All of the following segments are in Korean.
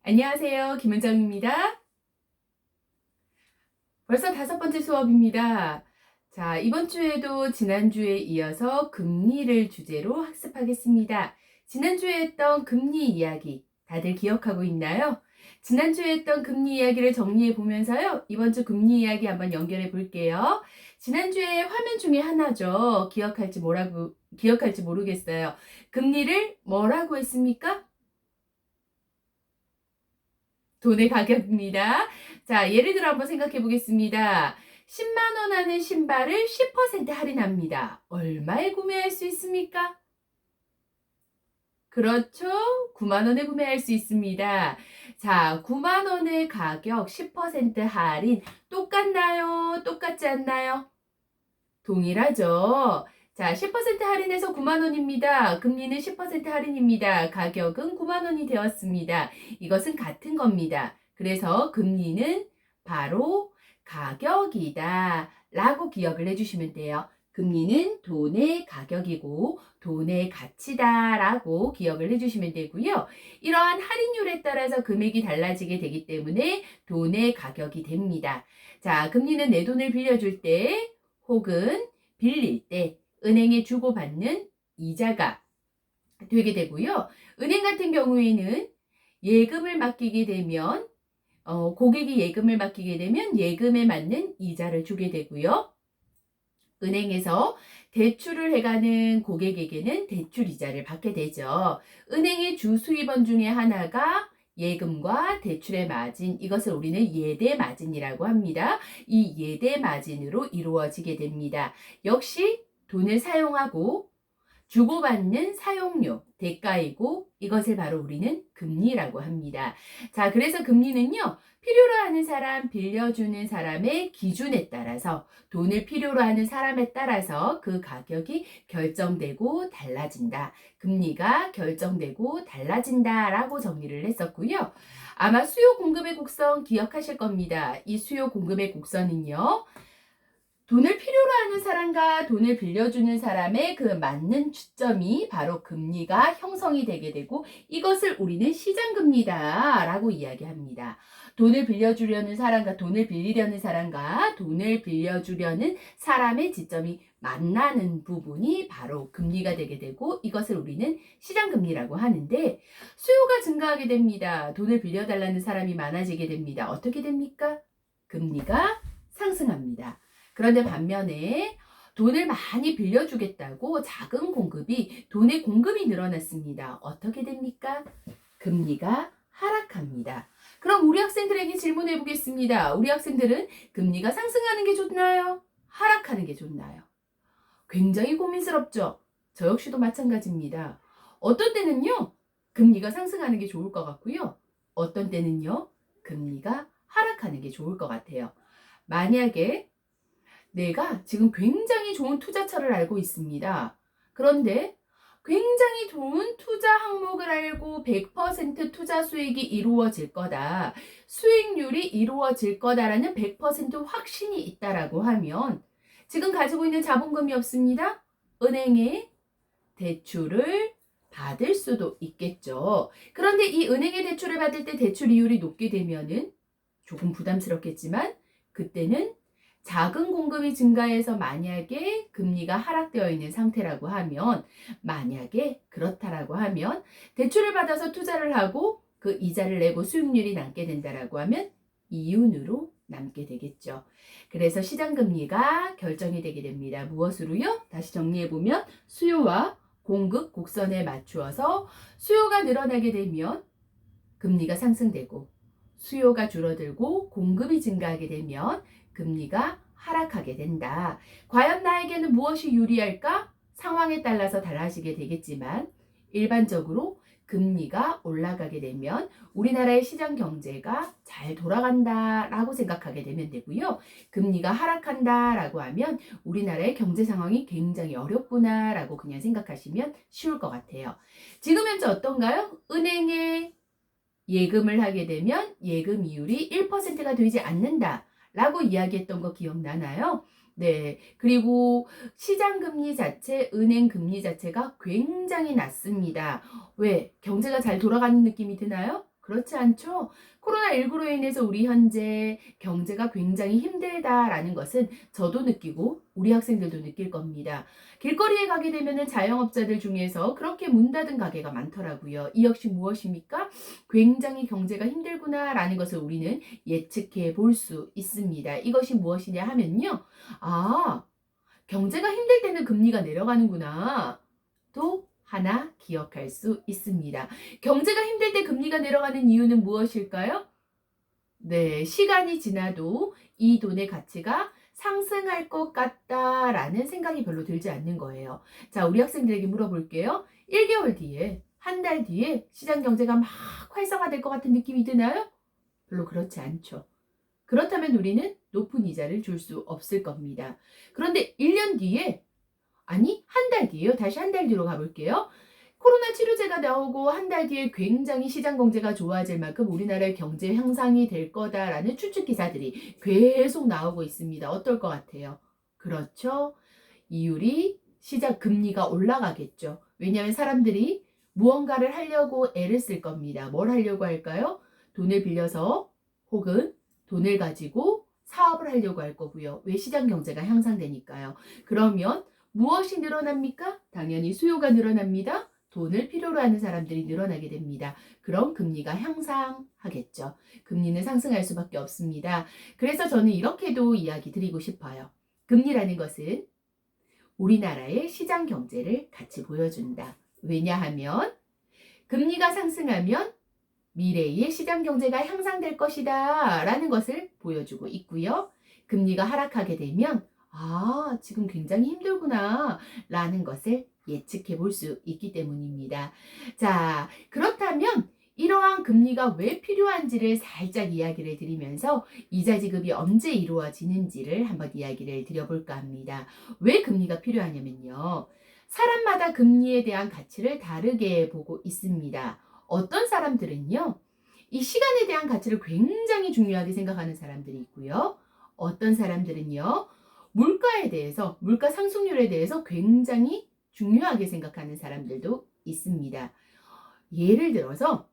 안녕하세요. 김은정입니다. 벌써 5번째 수업입니다. 자, 이번 주에도 지난주에 이어서 금리를 주제로 학습하겠습니다. 지난주에 했던 금리 이야기 다들 기억하고 있나요? 지난주에 했던 금리 이야기를 정리해 보면서요. 이번 주 금리 이야기 한번 연결해 볼게요. 지난주에 화면 중에 하나죠. 기억할지 모르겠어요. 금리를 뭐라고 했습니까? 돈의 가격입니다. 자, 예를 들어 한번 생각해 보겠습니다. 10만 원 하는 신발을 10% 할인합니다. 얼마에 구매할 수 있습니까? 그렇죠. 9만 원에 구매할 수 있습니다. 자, 9만 원의 가격 10% 할인 똑같나요? 똑같지 않나요? 동일하죠. 자, 10% 할인해서 9만 원입니다. 금리는 10% 할인입니다. 가격은 9만 원이 되었습니다. 이것은 같은 겁니다. 그래서 금리는 바로 가격이다 라고 기억을 해주시면 돼요. 금리는 돈의 가격이고 돈의 가치다 라고 기억을 해주시면 되고요. 이러한 할인율에 따라서 금액이 달라지게 되기 때문에 돈의 가격이 됩니다. 자, 금리는 내 돈을 빌려줄 때 혹은 빌릴 때 은행에 주고받는 이자가 되게 되고요. 은행 같은 경우에는 예금을 맡기게 되면 고객이 예금을 맡기게 되면 예금에 맞는 이자를 주게 되고요. 은행에서 대출을 해가는 고객에게는 대출 이자를 받게 되죠. 은행의 주 수입원 중에 하나가 예금과 대출의 마진, 이것을 우리는 예대 마진이라고 합니다. 이 예대 마진으로 이루어지게 됩니다. 역시 돈을 사용하고 주고받는 사용료, 대가이고 이것을 바로 우리는 금리라고 합니다. 자, 그래서 금리는요, 필요로 하는 사람, 빌려주는 사람의 기준에 따라서 돈을 필요로 하는 사람에 따라서 그 가격이 결정되고 달라진다. 금리가 결정되고 달라진다라고 정리를 했었고요. 아마 수요 공급의 곡선 기억하실 겁니다. 이 수요 공급의 곡선은요. 돈을 필요로 하는 사람과 돈을 빌려주는 사람의 그 맞는 주점이 바로 금리가 형성이 되게 되고 이것을 우리는 시장금리다라고 이야기합니다. 돈을 빌려주려는 사람과 돈을 빌리려는 사람과 돈을 빌려주려는 사람의 지점이 만나는 부분이 바로 금리가 되게 되고 이것을 우리는 시장금리라고 하는데 수요가 증가하게 됩니다. 돈을 빌려달라는 사람이 많아지게 됩니다. 어떻게 됩니까? 금리가 상승합니다. 그런데 반면에 돈을 많이 빌려주겠다고 작은 공급이, 돈의 공급이 늘어났습니다. 어떻게 됩니까? 금리가 하락합니다. 그럼 우리 학생들에게 질문해 보겠습니다. 우리 학생들은 금리가 상승하는 게 좋나요? 하락하는 게 좋나요? 굉장히 고민스럽죠? 저 역시도 마찬가지입니다. 어떤 때는요, 금리가 상승하는 게 좋을 것 같고요. 어떤 때는요, 금리가 하락하는 게 좋을 것 같아요. 만약에 내가 지금 굉장히 좋은 투자처를 알고 있습니다. 그런데 굉장히 좋은 투자 항목을 알고 100% 투자 수익이 이루어질 거다. 수익률이 이루어질 거다라는 100% 확신이 있다라고 하면 지금 가지고 있는 자본금이 없습니다. 은행에 대출을 받을 수도 있겠죠. 그런데 이 은행에 대출을 받을 때 대출 이율이 높게 되면은 조금 부담스럽겠지만 그때는 자금 공급이 증가해서 만약에 금리가 하락되어 있는 상태라고 하면 만약에 그렇다라고 하면 대출을 받아서 투자를 하고 그 이자를 내고 수익률이 남게 된다라고 하면 이윤으로 남게 되겠죠. 그래서 시장 금리가 결정이 되게 됩니다. 무엇으로요? 다시 정리해 보면 수요와 공급 곡선에 맞추어서 수요가 늘어나게 되면 금리가 상승되고 수요가 줄어들고 공급이 증가하게 되면 금리가 하락하게 된다. 과연 나에게는 무엇이 유리할까? 상황에 따라서 달라지게 되겠지만 일반적으로 금리가 올라가게 되면 우리나라의 시장 경제가 잘 돌아간다라고 생각하게 되면 되고요. 금리가 하락한다라고 하면 우리나라의 경제 상황이 굉장히 어렵구나라고 그냥 생각하시면 쉬울 것 같아요. 지금 현재 어떤가요? 은행에 예금을 하게 되면 예금 이율이 1%가 되지 않는다 라고 이야기했던 거 기억나나요? 네. 그리고 시장 금리 자체, 은행 금리 자체가 굉장히 낮습니다. 왜? 경제가 잘 돌아가는 느낌이 드나요? 그렇지 않죠? 코로나19로 인해서 우리 현재 경제가 굉장히 힘들다라는 것은 저도 느끼고 우리 학생들도 느낄 겁니다. 길거리에 가게 되면은 자영업자들 중에서 그렇게 문 닫은 가게가 많더라고요. 이 역시 무엇입니까? 굉장히 경제가 힘들구나라는 것을 우리는 예측해 볼 수 있습니다. 이것이 무엇이냐 하면요. 아, 경제가 힘들 때는 금리가 내려가는구나. 또 하나 기억할 수 있습니다. 경제가 힘들 때 금리가 내려가는 이유는 무엇일까요? 네, 시간이 지나도 이 돈의 가치가 상승할 것 같다라는 생각이 별로 들지 않는 거예요. 자, 우리 학생들에게 물어볼게요. 1개월 뒤에, 한 달 뒤에 시장 경제가 막 활성화될 것 같은 느낌이 드나요? 별로 그렇지 않죠. 그렇다면 우리는 높은 이자를 줄 수 없을 겁니다. 그런데 1년 뒤에, 아니, 한 달 뒤에요. 다시 한 달 뒤로 가볼게요. 코로나 치료제가 나오고 한 달 뒤에 굉장히 시장 경제가 좋아질 만큼 우리나라의 경제 향상이 될 거다라는 추측 기사들이 계속 나오고 있습니다. 어떨 것 같아요? 그렇죠? 이율이 시장 금리가 올라가겠죠. 왜냐하면 사람들이 무언가를 하려고 애를 쓸 겁니다. 뭘 하려고 할까요? 돈을 빌려서 혹은 돈을 가지고 사업을 하려고 할 거고요. 왜? 시장 경제가 향상되니까요. 그러면 무엇이 늘어납니까? 당연히 수요가 늘어납니다. 돈을 필요로 하는 사람들이 늘어나게 됩니다. 그럼 금리가 향상하겠죠. 금리는 상승할 수밖에 없습니다. 그래서 저는 이렇게도 이야기 드리고 싶어요. 금리라는 것은 우리나라의 시장 경제를 같이 보여준다. 왜냐하면 금리가 상승하면 미래의 시장 경제가 향상될 것이다 라는 것을 보여주고 있고요. 금리가 하락하게 되면 지금 굉장히 힘들구나 라는 것을 예측해 볼 수 있기 때문입니다. 자, 그렇다면 이러한 금리가 왜 필요한지를 살짝 이야기를 드리면서 이자 지급이 언제 이루어지는지를 한번 이야기를 드려볼까 합니다. 왜 금리가 필요하냐면요. 사람마다 금리에 대한 가치를 다르게 보고 있습니다. 어떤 사람들은요, 이 시간에 대한 가치를 굉장히 중요하게 생각하는 사람들이 있고요. 어떤 사람들은요, 물가에 대해서, 물가 상승률에 대해서 굉장히 중요하게 생각하는 사람들도 있습니다. 예를 들어서,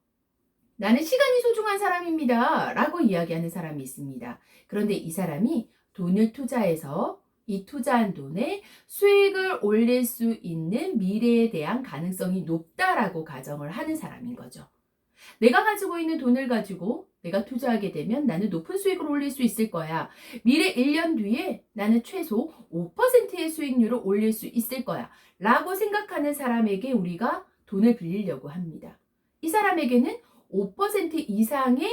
나는 시간이 소중한 사람입니다. 라고 이야기하는 사람이 있습니다. 그런데 이 사람이 돈을 투자해서 이 투자한 돈에 수익을 올릴 수 있는 미래에 대한 가능성이 높다라고 가정을 하는 사람인 거죠. 내가 가지고 있는 돈을 가지고 내가 투자하게 되면 나는 높은 수익을 올릴 수 있을 거야. 미래 1년 뒤에 나는 최소 5%의 수익률을 올릴 수 있을 거야. 라고 생각하는 사람에게 우리가 돈을 빌리려고 합니다. 이 사람에게는 5% 이상의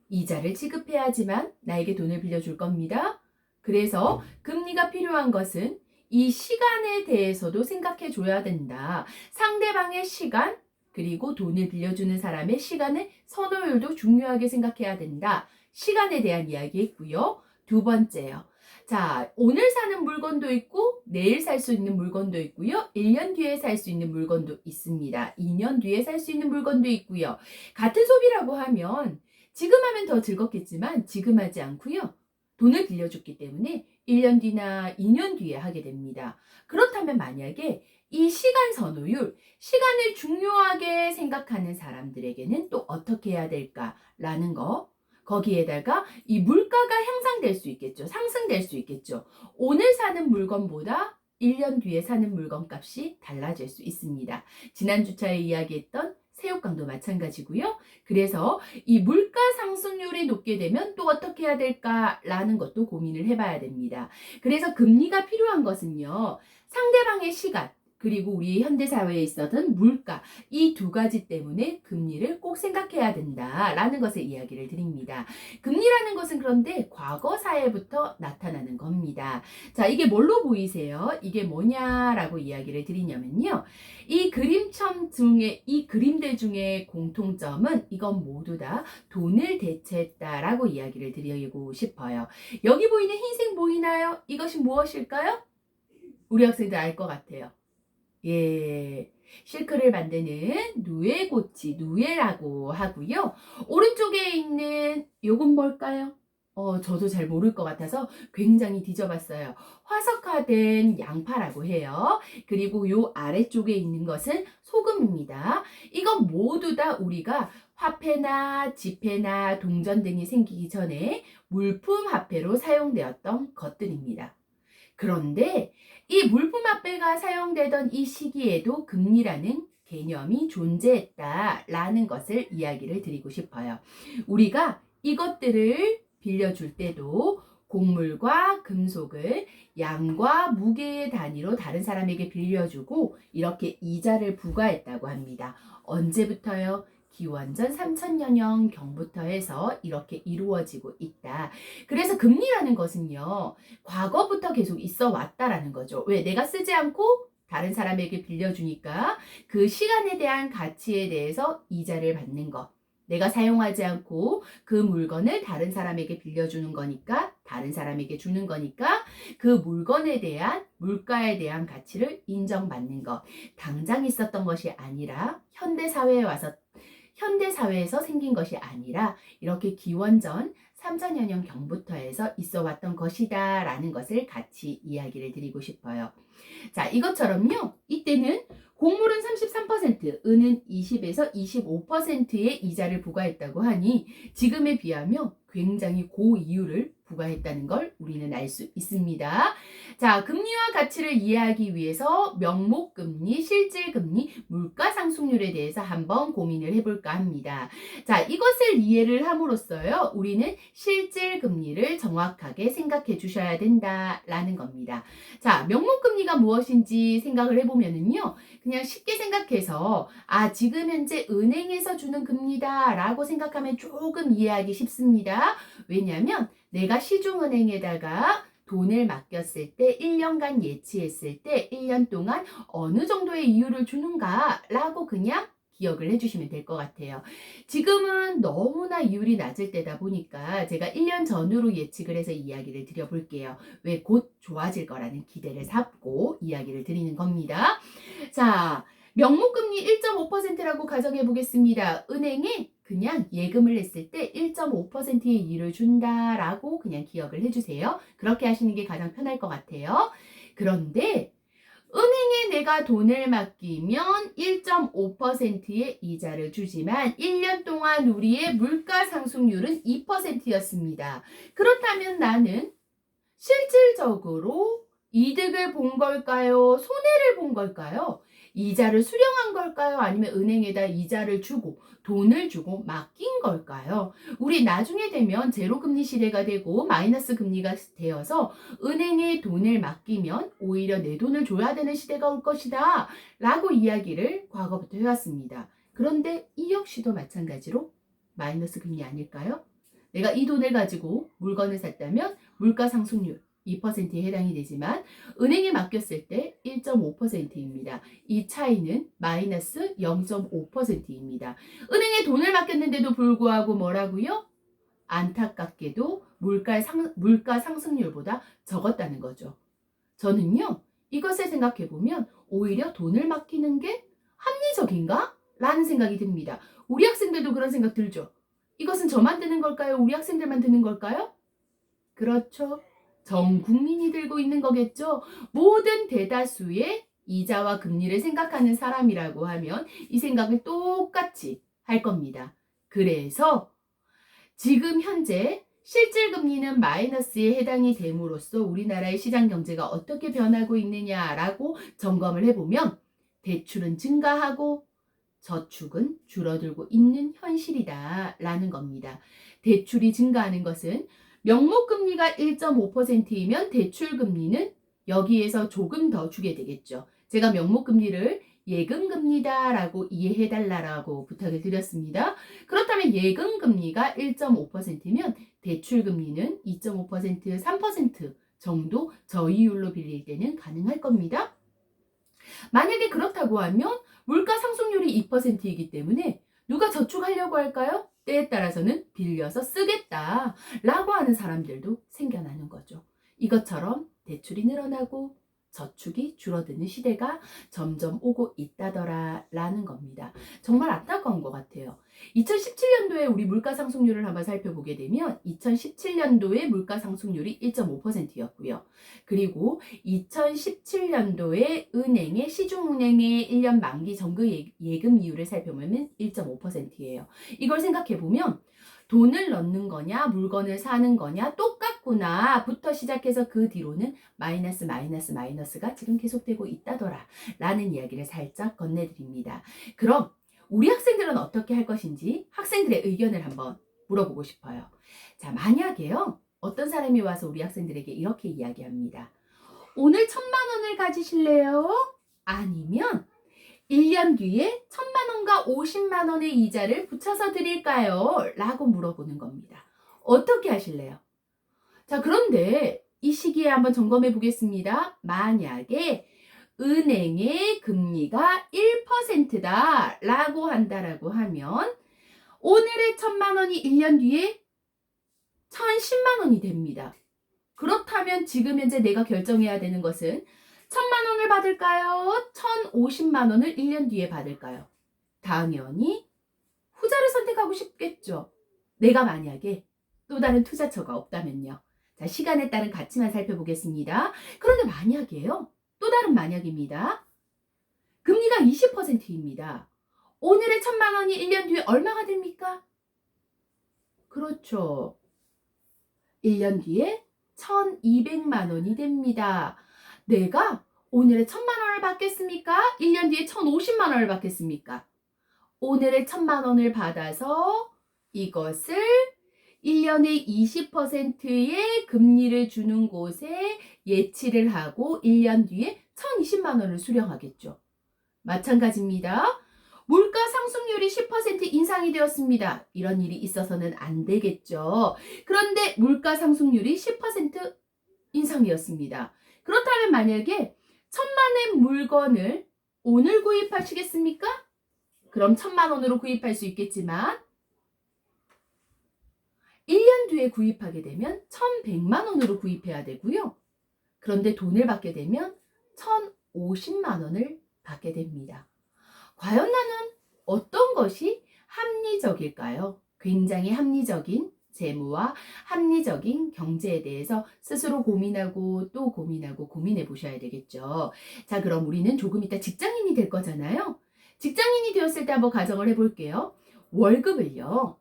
이자를 지급해야지만 나에게 돈을 빌려줄 겁니다. 그래서 금리가 필요한 것은 이 시간에 대해서도 생각해 줘야 된다. 상대방의 시간, 그리고 돈을 빌려주는 사람의 시간의 선호율도 중요하게 생각해야 된다. 시간에 대한 이야기했고요. 두 번째요. 자, 오늘 사는 물건도 있고 내일 살 수 있는 물건도 있고요. 1년 뒤에 살 수 있는 물건도 있습니다. 2년 뒤에 살 수 있는 물건도 있고요. 같은 소비라고 하면 지금 하면 더 즐겁겠지만 지금 하지 않고요. 돈을 빌려줬기 때문에 1년 뒤나 2년 뒤에 하게 됩니다. 그렇다면 만약에 이 시간 선호율, 시간을 중요하게 생각하는 사람들에게는 또 어떻게 해야 될까라는 거, 거기에다가 이 물가가 향상될 수 있겠죠. 상승될 수 있겠죠. 오늘 사는 물건보다 1년 뒤에 사는 물건 값이 달라질 수 있습니다. 지난 주차에 이야기했던 새우깡도 마찬가지고요. 그래서 이 물가 상승률이 높게 되면 또 어떻게 해야 될까라는 것도 고민을 해봐야 됩니다. 그래서 금리가 필요한 것은요. 상대방의 시간, 그리고 우리 현대사회에 있었던 물가, 이 두 가지 때문에 금리를 꼭 생각해야 된다라는 것을 이야기를 드립니다. 금리라는 것은 그런데 과거 사회부터 나타나는 겁니다. 자, 이게 뭘로 보이세요? 이게 뭐냐라고 이야기를 드리냐면요. 이 그림점 중에, 이 그림들 중에 공통점은 이건 모두 다 돈을 대체했다라고 이야기를 드리고 싶어요. 여기 보이는 흰색 보이나요? 이것이 무엇일까요? 우리 학생들 알 것 같아요. 예, 실크를 만드는 누에고치, 누에라고 하고요. 오른쪽에 있는 요건 뭘까요? 저도 잘 모를 것 같아서 굉장히 뒤져봤어요. 화석화된 양파라고 해요. 그리고 요 아래쪽에 있는 것은 소금입니다. 이건 모두 다 우리가 화폐나 지폐나 동전 등이 생기기 전에 물품 화폐로 사용되었던 것들입니다. 그런데 이 물품 화폐가 사용되던 이 시기에도 금리라는 개념이 존재했다라는 것을 이야기를 드리고 싶어요. 우리가 이것들을 빌려줄 때도 곡물과 금속을 양과 무게의 단위로 다른 사람에게 빌려주고 이렇게 이자를 부과했다고 합니다. 언제부터요? 기원전 3000여 년 경부터 해서 이렇게 이루어지고 있다. 그래서 금리라는 것은요, 과거부터 계속 있어 왔다라는 거죠. 왜? 내가 쓰지 않고 다른 사람에게 빌려주니까 그 시간에 대한 가치에 대해서 이자를 받는 것. 내가 사용하지 않고 그 물건을 다른 사람에게 빌려주는 거니까, 다른 사람에게 주는 거니까 그 물건에 대한 물가에 대한 가치를 인정받는 것. 당장 있었던 것이 아니라 현대사회에서 생긴 것이 아니라 이렇게 기원전 3000여 년 경부터 해서 있어 왔던 것이다 라는 것을 같이 이야기를 드리고 싶어요. 자, 이것처럼요. 이때는 곡물은 33%, 은은 20에서 25%의 이자를 부과했다고 하니 지금에 비하면 굉장히 고이율을 부과했다는 걸 우리는 알 수 있습니다. 자, 금리와 가치를 이해하기 위해서 명목금리, 실질금리, 물가상승률에 대해서 한번 고민을 해볼까 합니다. 자, 이것을 이해를 함으로써요. 우리는 실질금리를 정확하게 생각해 주셔야 된다라는 겁니다. 자, 명목금리가 무엇인지 생각을 해보면은요. 그냥 쉽게 생각해서 지금 현재 은행에서 주는 금리다라고 생각하면 조금 이해하기 쉽습니다. 왜냐하면 내가 시중은행에다가 돈을 맡겼을 때 1년간 예치했을 때 1년 동안 어느 정도의 이율을 주는가라고 그냥 기억을 해주시면 될 것 같아요. 지금은 너무나 이율이 낮을 때다 보니까 제가 1년 전으로 예측을 해서 이야기를 드려볼게요. 왜 곧 좋아질 거라는 기대를 삼고 이야기를 드리는 겁니다. 자, 명목금리 1.5%라고 가정해 보겠습니다. 은행에 그냥 예금을 했을 때 1.5%의 이율을 준다라고 그냥 기억을 해주세요. 그렇게 하시는 게 가장 편할 것 같아요. 그런데 은행에 내가 돈을 맡기면 1.5%의 이자를 주지만 1년 동안 우리의 물가 상승률은 2%였습니다. 그렇다면 나는 실질적으로 이득을 본 걸까요? 손해를 본 걸까요? 이자를 수령한 걸까요? 아니면 은행에다 이자를 주고 돈을 주고 맡긴 걸까요? 우리 나중에 되면 제로금리 시대가 되고 마이너스 금리가 되어서 은행에 돈을 맡기면 오히려 내 돈을 줘야 되는 시대가 올 것이다 라고 이야기를 과거부터 해왔습니다. 그런데 이 역시도 마찬가지로 마이너스 금리 아닐까요? 내가 이 돈을 가지고 물건을 샀다면 물가 상승률 2%에 해당이 되지만 은행에 맡겼을 때 1.5%입니다. 이 차이는 마이너스 0.5%입니다. 은행에 돈을 맡겼는데도 불구하고 뭐라고요? 안타깝게도 물가 상승률보다 적었다는 거죠. 저는요, 이것을 생각해보면 오히려 돈을 맡기는 게 합리적인가? 라는 생각이 듭니다. 우리 학생들도 그런 생각 들죠? 이것은 저만 드는 걸까요? 우리 학생들만 드는 걸까요? 그렇죠. 전 국민이 들고 있는 거겠죠. 모든 대다수의 이자와 금리를 생각하는 사람이라고 하면 이 생각을 똑같이 할 겁니다. 그래서 지금 현재 실질금리는 마이너스에 해당이 됨으로써 우리나라의 시장 경제가 어떻게 변하고 있느냐라고 점검을 해보면 대출은 증가하고 저축은 줄어들고 있는 현실이다라는 겁니다. 대출이 증가하는 것은 명목금리가 1.5%이면 대출금리는 여기에서 조금 더 주게 되겠죠. 제가 명목금리를 예금금리다라고 이해해달라고 부탁을 드렸습니다. 그렇다면 예금금리가 1.5%면 대출금리는 2.5%, 3% 정도 저이율로 빌릴 때는 가능할 겁니다. 만약에 그렇다고 하면 물가 상승률이 2%이기 때문에 누가 저축하려고 할까요? 때에 따라서는 빌려서 쓰겠다라고 하는 사람들도 생겨나는 거죠. 이것처럼 대출이 늘어나고 저축이 줄어드는 시대가 점점 오고 있다더라 라는 겁니다. 정말 안타까운 것 같아요. 2017년도에 우리 물가상승률을 한번 살펴보게 되면 2017년도에 물가상승률이 1.5%였고요. 그리고 2017년도에 은행의 시중은행의 1년 만기 정기 예금이율을 살펴보면 1.5%예요. 이걸 생각해보면 돈을 넣는 거냐 물건을 사는 거냐 똑같구나 부터 시작해서 그 뒤로는 마이너스가 지금 계속되고 있다더라 라는 이야기를 살짝 건네드립니다. 그럼 우리 학생들은 어떻게 할 것인지 학생들의 의견을 한번 물어보고 싶어요. 자, 만약에요 어떤 사람이 와서 우리 학생들에게 이렇게 이야기합니다. 오늘 1,000만 원을 가지실래요? 아니면 1년 뒤에 1,000만 원과 50만 원의 이자를 붙여서 드릴까요? 라고 물어보는 겁니다. 어떻게 하실래요? 자, 그런데 이 시기에 한번 점검해 보겠습니다. 만약에 은행의 금리가 1%다 라고 한다라고 하면 오늘의 1,000만 원이 1년 뒤에 1,010만 원이 됩니다. 그렇다면 지금 현재 내가 결정해야 되는 것은 1,000만 원을 받을까요? 1,050만 원을 1년 뒤에 받을까요? 당연히 후자를 선택하고 싶겠죠. 내가 만약에 또 다른 투자처가 없다면요. 자, 시간에 따른 가치만 살펴보겠습니다. 그런데 만약에요. 또 다른 만약입니다. 금리가 20%입니다. 오늘의 1,000만 원이 1년 뒤에 얼마가 됩니까? 그렇죠. 1년 뒤에 1,200만 원이 됩니다. 내가 오늘의 1,000만 원을 받겠습니까? 1년 뒤에 1,050만 원을 받겠습니까? 오늘의 1,000만 원을 받아서 이것을 1년에 20%의 금리를 주는 곳에 예치를 하고 1년 뒤에 1,020만 원을 수령하겠죠. 마찬가지입니다. 물가 상승률이 10% 인상이 되었습니다. 이런 일이 있어서는 안 되겠죠. 그런데 물가 상승률이 10% 인상이었습니다. 그렇다면 만약에 1,000만 원 물건을 오늘 구입하시겠습니까? 그럼 1,000만 원으로 구입할 수 있겠지만 1년 뒤에 구입하게 되면 1,100만 원으로 구입해야 되고요. 그런데 돈을 받게 되면 1,050만 원을 받게 됩니다. 과연 나는 어떤 것이 합리적일까요? 굉장히 합리적인 재무와 합리적인 경제에 대해서 스스로 고민하고 또 고민하고 고민해 보셔야 되겠죠. 자, 그럼 우리는 조금 이따 직장인이 될 거잖아요. 직장인이 되었을 때 한번 가정을 해볼게요. 월급을요.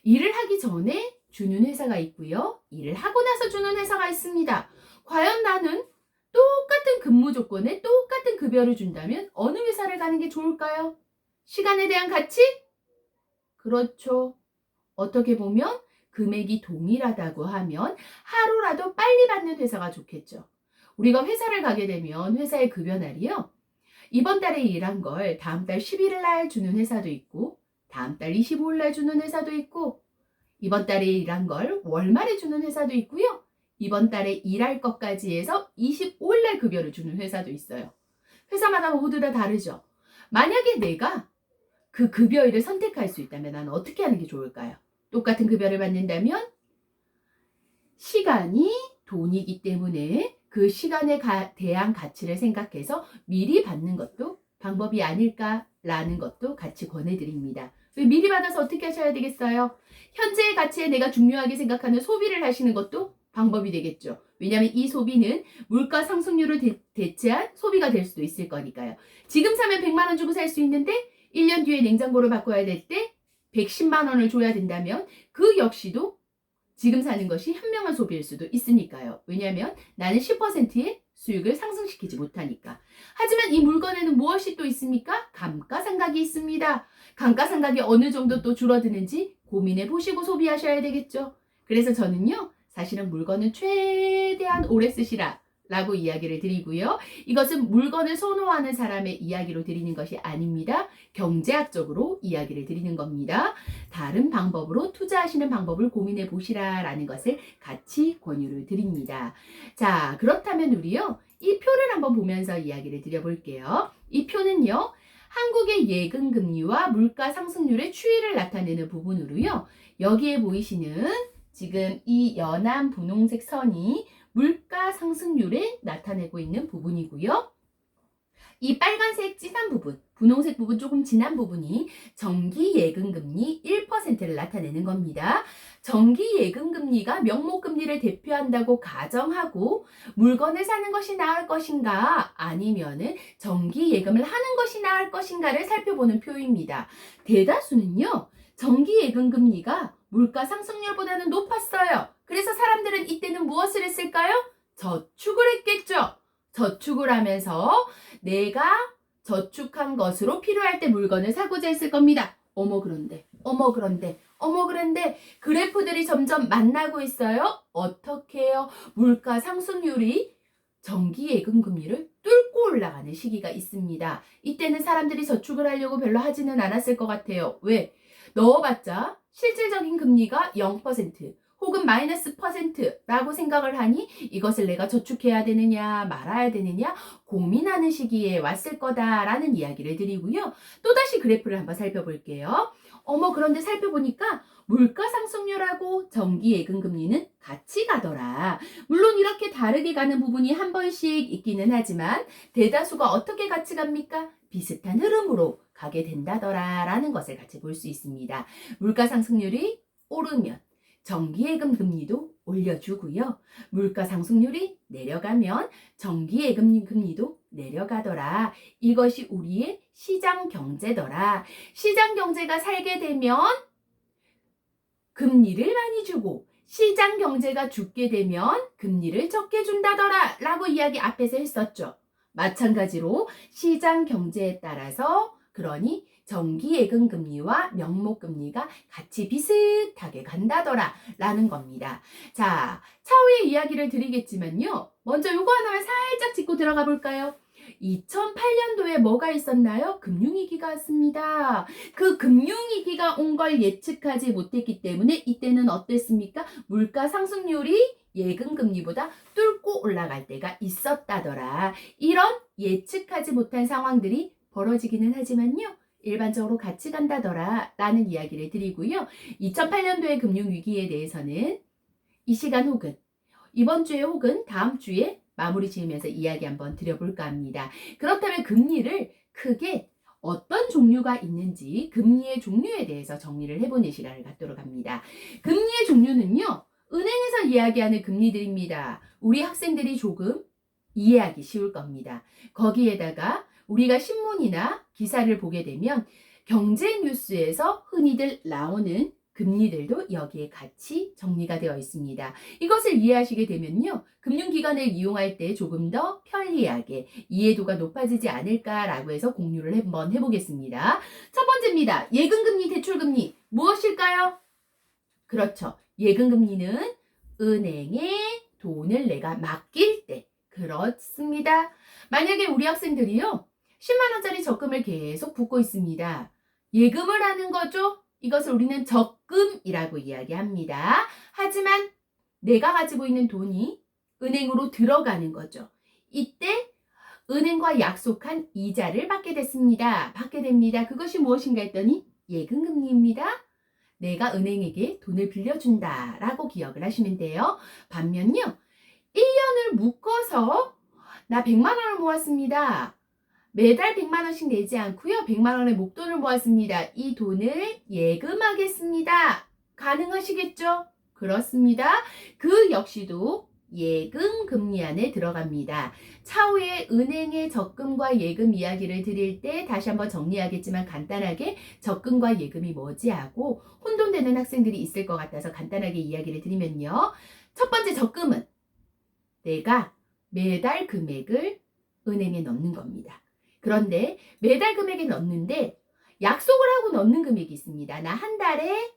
일을 하기 전에 주는 회사가 있고요. 일을 하고 나서 주는 회사가 있습니다. 과연 나는 똑같은 근무 조건에 똑같은 급여를 준다면 어느 회사를 가는 게 좋을까요? 시간에 대한 가치? 그렇죠. 어떻게 보면 금액이 동일하다고 하면 하루라도 빨리 받는 회사가 좋겠죠. 우리가 회사를 가게 되면 회사의 급여 날이요. 이번 달에 일한 걸 다음 달 11일 날 주는 회사도 있고 다음 달 25일 날 주는 회사도 있고 이번 달에 일한 걸 월말에 주는 회사도 있고요. 이번 달에 일할 것까지 해서 25일 날 급여를 주는 회사도 있어요. 회사마다 모두 다 다르죠. 만약에 내가 그 급여일을 선택할 수 있다면 나는 어떻게 하는 게 좋을까요? 똑같은 급여를 받는다면 시간이 돈이기 때문에 그 시간에 대한 가치를 생각해서 미리 받는 것도 방법이 아닐까라는 것도 같이 권해드립니다. 미리 받아서 어떻게 하셔야 되겠어요? 현재의 가치에 내가 중요하게 생각하는 소비를 하시는 것도 방법이 되겠죠. 왜냐하면 이 소비는 물가 상승률을 대체한 소비가 될 수도 있을 거니까요. 지금 사면 100만 원 주고 살 수 있는데 1년 뒤에 냉장고를 바꿔야 될 때 110만 원을 줘야 된다면 그 역시도 지금 사는 것이 현명한 소비일 수도 있으니까요. 왜냐하면 나는 10%의 수익을 상승시키지 못하니까. 하지만 이 물건에는 무엇이 또 있습니까? 감가상각이 있습니다. 감가상각이 어느 정도 또 줄어드는지 고민해 보시고 소비하셔야 되겠죠. 그래서 저는요. 사실은 물건은 최대한 오래 쓰시라 라고 이야기를 드리고요. 이것은 물건을 선호하는 사람의 이야기로 드리는 것이 아닙니다. 경제학적으로 이야기를 드리는 겁니다. 다른 방법으로 투자하시는 방법을 고민해 보시라 라는 것을 같이 권유를 드립니다. 자, 그렇다면 우리요. 이 표를 한번 보면서 이야기를 드려볼게요. 이 표는요. 한국의 예금금리와 물가 상승률의 추이를 나타내는 부분으로요. 여기에 보이시는 지금 이 연한 분홍색 선이 물가 상승률을 나타내고 있는 부분이고요. 이 빨간색 진한 부분, 분홍색 부분 조금 진한 부분이 정기예금금리 1%를 나타내는 겁니다. 정기예금금리가 명목금리를 대표한다고 가정하고 물건을 사는 것이 나을 것인가 아니면은 정기예금을 하는 것이 나을 것인가를 살펴보는 표입니다. 대다수는요, 정기예금금리가 물가 상승률보다는 높았어요. 그래서 사람들은 이때는 무엇을 했을까요? 저축을 했겠죠. 저축을 하면서 내가 저축한 것으로 필요할 때 물건을 사고자 했을 겁니다. 어머 그런데 그래프들이 점점 만나고 있어요. 어떻게 해요? 물가 상승률이 정기예금금리를 뚫고 올라가는 시기가 있습니다. 이때는 사람들이 저축을 하려고 별로 하지는 않았을 것 같아요. 왜? 넣어봤자 실질적인 금리가 0% 혹은 마이너스 %라고 생각을 하니 이것을 내가 저축해야 되느냐 말아야 되느냐 고민하는 시기에 왔을 거다라는 이야기를 드리고요. 또다시 그래프를 한번 살펴볼게요. 그런데 살펴보니까 물가 상승률하고 정기예금금리는 같이 가더라. 물론 이렇게 다르게 가는 부분이 한 번씩 있기는 하지만 대다수가 어떻게 같이 갑니까? 비슷한 흐름으로 가게 된다더라 라는 것을 같이 볼 수 있습니다. 물가 상승률이 오르면 정기예금 금리도 올려주고요. 물가 상승률이 내려가면 정기예금 금리도 내려가더라. 이것이 우리의 시장 경제더라. 시장 경제가 살게 되면 금리를 많이 주고 시장 경제가 죽게 되면 금리를 적게 준다더라 라고 이야기 앞에서 했었죠. 마찬가지로 시장 경제에 따라서 그러니 정기예금금리와 명목금리가 같이 비슷하게 간다더라 라는 겁니다. 자, 차후에 이야기를 드리겠지만요. 먼저 요거 하나만 살짝 짚고 들어가 볼까요? 2008년도에 뭐가 있었나요? 금융위기가 왔습니다. 그 금융위기가 온 걸 예측하지 못했기 때문에 이때는 어땠습니까? 물가 상승률이 예금금리보다 뚫고 올라갈 때가 있었다더라. 이런 예측하지 못한 상황들이 벌어지기는 하지만요. 일반적으로 같이 간다더라 라는 이야기를 드리고요. 2008년도의 금융위기에 대해서는 이 시간 혹은 이번 주에 혹은 다음 주에 마무리 지으면서 이야기 한번 드려볼까 합니다. 그렇다면 금리를 크게 어떤 종류가 있는지 금리의 종류에 대해서 정리를 해보는 시간을 갖도록 합니다. 금리의 종류는요. 은행에서 이야기하는 금리들입니다. 우리 학생들이 조금 이해하기 쉬울 겁니다. 거기에다가 우리가 신문이나 기사를 보게 되면 경제 뉴스에서 흔히들 나오는 금리들도 여기에 같이 정리가 되어 있습니다. 이것을 이해하시게 되면요. 금융기관을 이용할 때 조금 더 편리하게 이해도가 높아지지 않을까라고 해서 공유를 한번 해보겠습니다. 첫 번째입니다. 예금금리, 대출금리 무엇일까요? 그렇죠. 예금금리는 은행에 돈을 내가 맡길 때 그렇습니다. 만약에 우리 학생들이요. 10만 원짜리 적금을 계속 붓고 있습니다. 예금을 하는 거죠. 이것을 우리는 적금이라고 이야기합니다. 하지만 내가 가지고 있는 돈이 은행으로 들어가는 거죠. 이때 은행과 약속한 이자를 받게 됐습니다. 받게 됩니다. 그것이 무엇인가 했더니 예금금리입니다. 내가 은행에게 돈을 빌려준다 라고 기억을 하시면 돼요. 반면요. 1년을 묶어서 나 100만 원을 모았습니다. 매달 100만 원씩 내지 않고요. 100만 원의 목돈을 모았습니다. 이 돈을 예금하겠습니다. 가능하시겠죠? 그렇습니다. 그 역시도 예금 금리 안에 들어갑니다. 차후에 은행의 적금과 예금 이야기를 드릴 때 다시 한번 정리하겠지만 간단하게 적금과 예금이 뭐지 하고 혼돈되는 학생들이 있을 것 같아서 간단하게 이야기를 드리면요. 첫 번째 적금은 내가 매달 금액을 은행에 넣는 겁니다. 그런데 매달 금액에 넣는데 약속을 하고 넣는 금액이 있습니다. 나 한 달에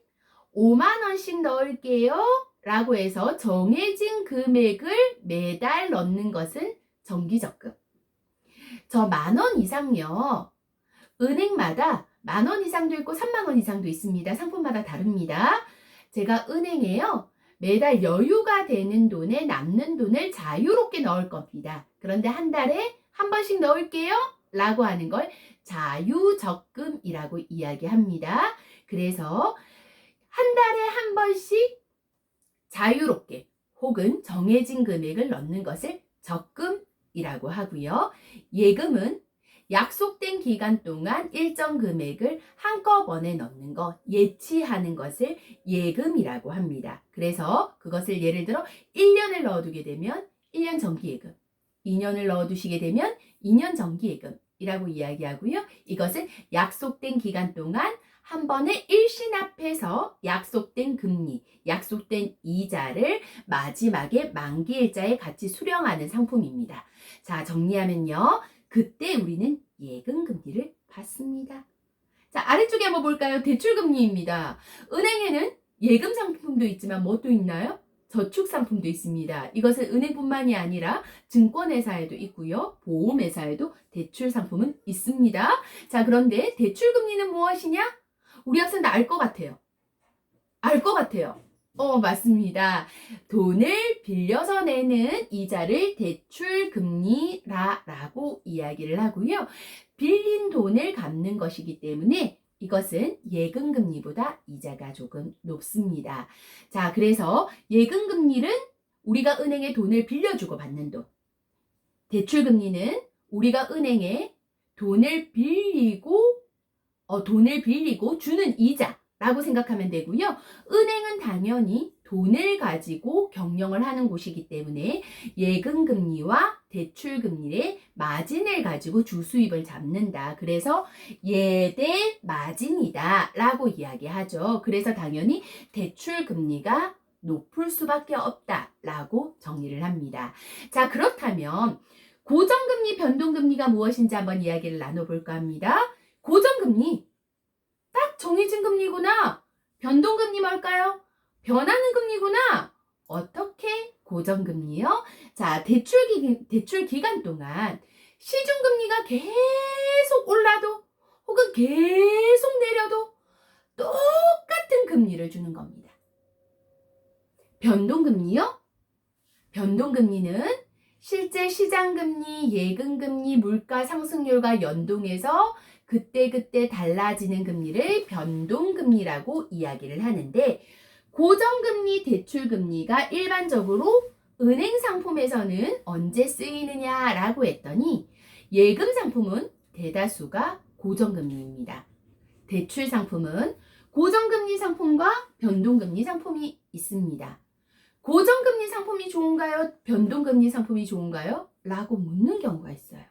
5만 원씩 넣을게요. 라고 해서 정해진 금액을 매달 넣는 것은 정기적금. 저 10,000원 이상요. 은행마다 10,000원 이상도 있고 30,000원 이상도 있습니다. 상품마다 다릅니다. 제가 은행에요. 매달 여유가 되는 돈에 남는 돈을 자유롭게 넣을 겁니다. 그런데 한 달에 한 번씩 넣을게요. 라고 하는 걸 자유적금이라고 이야기합니다. 그래서 한 달에 한 번씩 자유롭게 혹은 정해진 금액을 넣는 것을 적금이라고 하고요. 예금은 약속된 기간 동안 일정 금액을 한꺼번에 넣는 것, 예치하는 것을 예금이라고 합니다. 그래서 그것을 예를 들어 1년을 넣어두게 되면 1년 정기예금, 2년을 넣어두시게 되면 2년 정기예금이라고 이야기하고요. 이것은 약속된 기간 동안 한 번에 일시납해서 약속된 금리, 약속된 이자를 마지막에 만기일자에 같이 수령하는 상품입니다. 자, 정리하면요. 그때 우리는 예금금리를 받습니다. 자, 아래쪽에 한번 볼까요? 대출금리입니다. 은행에는 예금 상품도 있지만 뭐 또 있나요? 저축 상품도 있습니다. 이것은 은행뿐만이 아니라 증권회사에도 있고요. 보험회사에도 대출 상품은 있습니다. 자, 그런데 대출금리는 무엇이냐? 우리 학생도 알 것 같아요. 알 것 같아요. 맞습니다. 돈을 빌려서 내는 이자를 대출금리라고 이야기를 하고요. 빌린 돈을 갚는 것이기 때문에 이것은 예금금리보다 이자가 조금 높습니다. 자, 그래서 예금금리는 우리가 은행에 돈을 빌려주고 받는 돈. 대출금리는 우리가 은행에 돈을 빌리고 주는 이자라고 생각하면 되고요. 은행은 당연히 돈을 가지고 경영을 하는 곳이기 때문에 예금금리와 대출금리의 마진을 가지고 주수입을 잡는다. 그래서 예대 마진이다 라고 이야기하죠. 그래서 당연히 대출금리가 높을 수밖에 없다라고 정리를 합니다. 자, 그렇다면 고정금리, 변동금리가 무엇인지 한번 이야기를 나눠볼까 합니다. 고정금리, 딱 정해진 금리구나. 변동금리 뭘까요? 변하는 금리구나. 어떻게 고정금리요? 자, 대출 기간 동안 시중금리가 계속 올라도 혹은 계속 내려도 똑같은 금리를 주는 겁니다. 변동금리요? 변동금리는 실제 시장금리, 예금금리, 물가 상승률과 연동해서 그때그때 달라지는 금리를 변동금리라고 이야기를 하는데, 고정금리, 대출금리가 일반적으로 은행 상품에서는 언제 쓰이느냐라고 했더니 예금 상품은 대다수가 고정금리입니다. 대출 상품은 고정금리 상품과 변동금리 상품이 있습니다. 고정금리 상품이 좋은가요? 변동금리 상품이 좋은가요? 라고 묻는 경우가 있어요.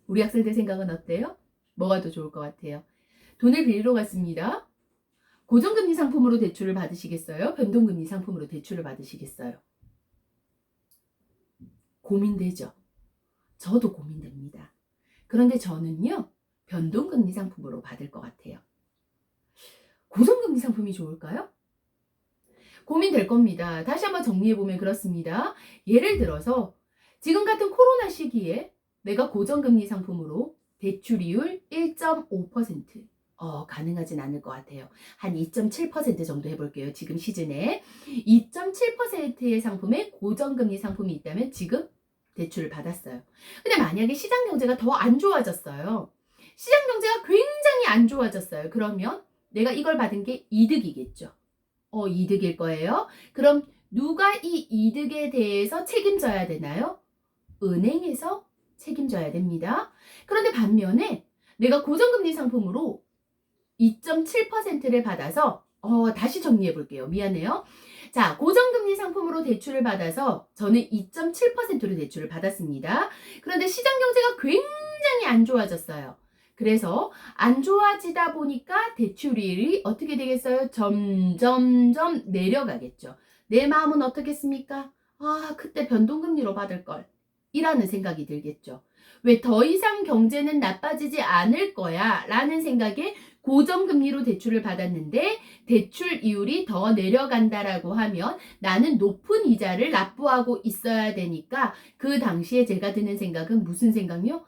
우리 학생들 생각은 어때요? 뭐가 더 좋을 것 같아요? 돈을 빌리러 갔습니다. 고정금리 상품으로 대출을 받으시겠어요? 변동금리 상품으로 대출을 받으시겠어요? 고민되죠? 저도 고민됩니다. 그런데 저는요, 변동금리 상품으로 받을 것 같아요. 고정금리 상품이 좋을까요? 고민될 겁니다. 다시 한번 정리해보면 그렇습니다. 예를 들어서 지금 같은 코로나 시기에 내가 고정금리 상품으로 대출이율 1.5% 가능하진 않을 것 같아요. 한 2.7% 정도 해볼게요. 지금 시즌에 2.7%의 상품에 고정금리 상품이 있다면 지금 대출을 받았어요. 근데 만약에 시장 경제가 더 안 좋아졌어요. 시장 경제가 굉장히 안 좋아졌어요. 그러면 내가 이걸 받은 게 이득이겠죠. 이득일 거예요. 그럼 누가 이 이득에 대해서 책임져야 되나요? 은행에서 책임져야 됩니다. 그런데 반면에 내가 고정금리 상품으로 2.7%를 받아서 다시 정리해 볼게요. 미안해요. 자, 고정금리 상품으로 대출을 받아서 저는 2.7%로 대출을 받았습니다. 그런데 시장 경제가 굉장히 안 좋아졌어요. 그래서 안 좋아지다 보니까 대출이율이 어떻게 되겠어요? 점점점 내려가겠죠. 내 마음은 어떻겠습니까? 그때 변동금리로 받을 걸. 이라는 생각이 들겠죠. 왜 더 이상 경제는 나빠지지 않을 거야 라는 생각에 고정금리로 대출을 받았는데 대출 이율이 더 내려간다라고 하면 나는 높은 이자를 납부하고 있어야 되니까 그 당시에 제가 드는 생각은 무슨 생각이요?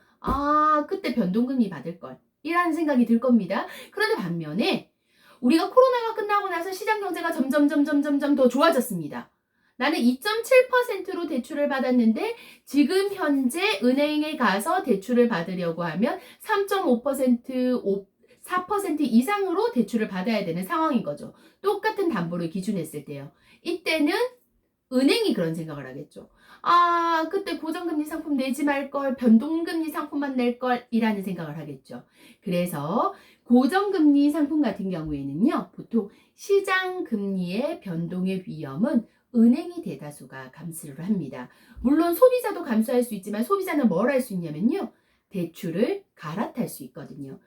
그때 변동금리 받을 걸. 이라는 생각이 들 겁니다. 그런데 반면에 우리가 코로나가 끝나고 나서 시장 경제가 점점 더 좋아졌습니다. 나는 2.7%로 대출을 받았는데 지금 현재 은행에 가서 대출을 받으려고 하면 3.5%, 4% 이상으로 대출을 받아야 되는 상황인 거죠. 똑같은 담보를 기준했을 때요. 이때는 은행이 그런 생각을 하겠죠. 아, 그때 고정금리 상품 내지 말걸, 변동금리 상품만 낼걸, 이라는 생각을 하겠죠. 그래서 고정금리 상품 같은 경우에는요, 보통 시장금리의 변동의 위험은 은행이 대다수가 감수를 합니다. 물론 소비자도 감수할 수 있지만 소비자는 뭘 할 수 있냐면요, 대출을 갈아탈 수 있거든요.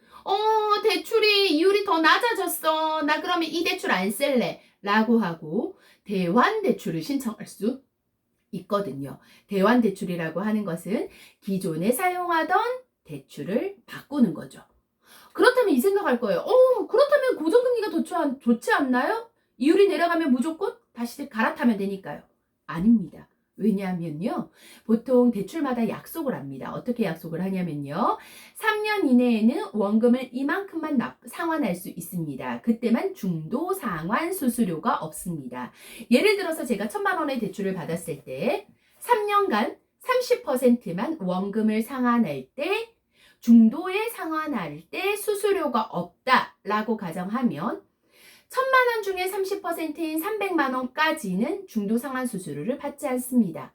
대출이 이율이 더 낮아졌어. 나 그러면 이 대출 안 쓸래. 라고 하고 대환 대출을 신청할 수 있거든요. 대환 대출이라고 하는 것은 기존에 사용하던 대출을 바꾸는 거죠. 그렇다면 이 생각할 거예요. 그렇다면 고정금리가 좋지 않나요? 이율이 내려가면 무조건 다시 갈아타면 되니까요. 아닙니다. 왜냐하면요, 보통 대출마다 약속을 합니다. 어떻게 약속을 하냐면요, 3년 이내에는 원금을 이만큼만 상환할 수 있습니다. 그때만 중도 상환 수수료가 없습니다. 예를 들어서 제가 1,000만 원의 대출을 받았을 때 3년간 30%만 원금을 상환할 때, 중도에 상환할 때 수수료가 없다라고 가정하면 1,000만 원 중에 30%인 300만 원까지는 중도 상환 수수료를 받지 않습니다.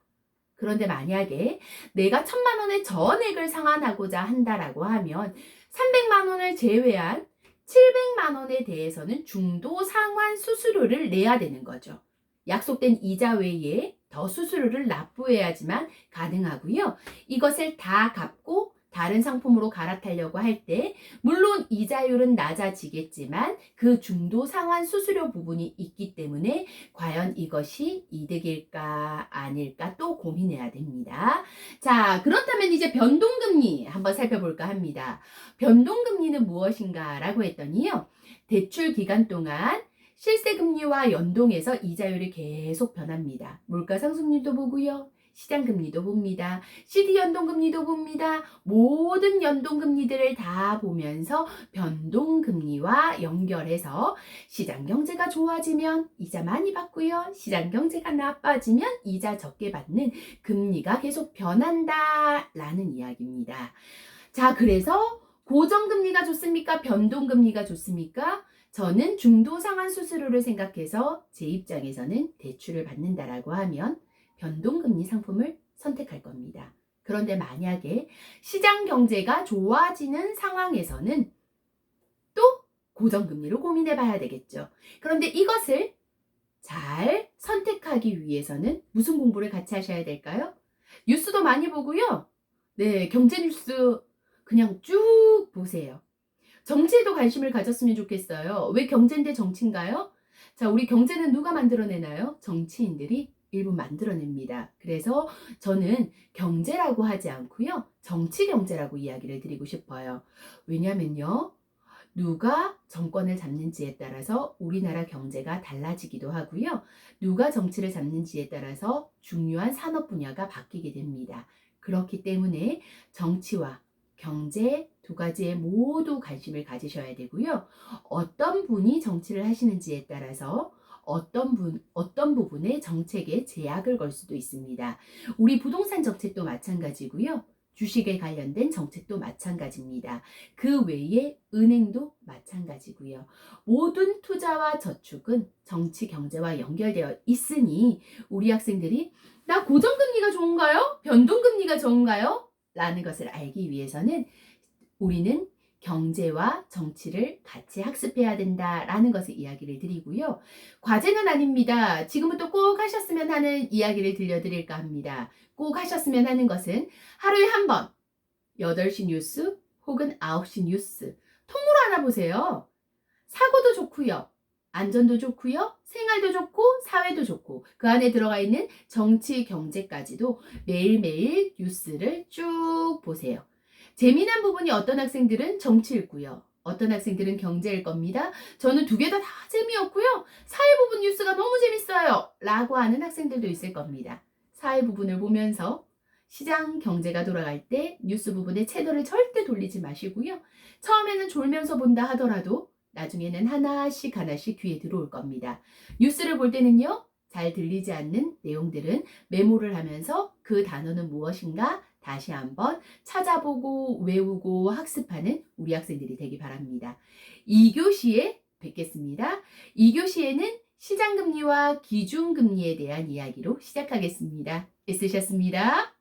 그런데 만약에 내가 1,000만 원의 전액을 상환하고자 한다라고 하면 300만 원을 제외한 700만 원에 대해서는 중도 상환 수수료를 내야 되는 거죠. 약속된 이자 외에 더 수수료를 납부해야지만 가능하고요. 이것을 다 갚고 다른 상품으로 갈아타려고 할 때 물론 이자율은 낮아지겠지만 그 중도 상환 수수료 부분이 있기 때문에 과연 이것이 이득일까 아닐까 또 고민해야 됩니다. 자, 그렇다면 이제 변동금리 한번 살펴볼까 합니다. 변동금리는 무엇인가 라고 했더니요, 대출 기간 동안 실세금리와 연동해서 이자율이 계속 변합니다. 물가상승률도 보고요, 시장금리도 봅니다. CD연동금리도 봅니다. 모든 연동금리들을 다 보면서 변동금리와 연결해서 시장경제가 좋아지면 이자 많이 받고요, 시장경제가 나빠지면 이자 적게 받는 금리가 계속 변한다라는 이야기입니다. 자, 그래서 고정금리가 좋습니까? 변동금리가 좋습니까? 저는 중도상환 수수료를 생각해서 제 입장에서는 대출을 받는다라고 하면 변동금리 상품을 선택할 겁니다. 그런데 만약에 시장 경제가 좋아지는 상황에서는 또 고정금리로 고민해 봐야 되겠죠. 그런데 이것을 잘 선택하기 위해서는 무슨 공부를 같이 하셔야 될까요? 뉴스도 많이 보고요. 네, 경제 뉴스 그냥 쭉 보세요. 정치에도 관심을 가졌으면 좋겠어요. 왜 경제인데 정치인가요? 자, 우리 경제는 누가 만들어내나요? 정치인들이 일부 만들어냅니다. 그래서 저는 경제라고 하지 않고요, 정치 경제라고 이야기를 드리고 싶어요. 왜냐면요, 누가 정권을 잡는지에 따라서 우리나라 경제가 달라지기도 하고요, 누가 정치를 잡는지에 따라서 중요한 산업 분야가 바뀌게 됩니다. 그렇기 때문에 정치와 경제 두 가지에 모두 관심을 가지셔야 되고요. 어떤 분이 정치를 하시는지에 따라서 어떤 부분에 정책에 제약을 걸 수도 있습니다. 우리 부동산 정책도 마찬가지고요. 주식에 관련된 정책도 마찬가지입니다. 그 외에 은행도 마찬가지고요. 모든 투자와 저축은 정치, 경제와 연결되어 있으니 우리 학생들이 나 고정금리가 좋은가요? 변동금리가 좋은가요? 라는 것을 알기 위해서는 우리는 경제와 정치를 같이 학습해야 된다라는 것을 이야기를 드리고요. 과제는 아닙니다. 지금부터 꼭 하셨으면 하는 이야기를 들려드릴까 합니다. 꼭 하셨으면 하는 것은 하루에 한 번 8시 뉴스 혹은 9시 뉴스 통으로 하나 보세요. 사고도 좋고요, 안전도 좋고요, 생활도 좋고 사회도 좋고 그 안에 들어가 있는 정치 경제까지도 매일매일 뉴스를 쭉 보세요. 재미난 부분이 어떤 학생들은 정치 읽고요, 어떤 학생들은 경제일 겁니다. 저는 두 개 다 재미없고요, 사회 부분 뉴스가 너무 재밌어요 라고 하는 학생들도 있을 겁니다. 사회 부분을 보면서 시장 경제가 돌아갈 때 뉴스 부분의 채널을 절대 돌리지 마시고요. 처음에는 졸면서 본다 하더라도 나중에는 하나씩 하나씩 귀에 들어올 겁니다. 뉴스를 볼 때는요, 잘 들리지 않는 내용들은 메모를 하면서 그 단어는 무엇인가 다시 한번 찾아보고 외우고 학습하는 우리 학생들이 되기 바랍니다. 2교시에 뵙겠습니다. 2교시에는 시장금리와 기준금리에 대한 이야기로 시작하겠습니다. 있으셨습니다.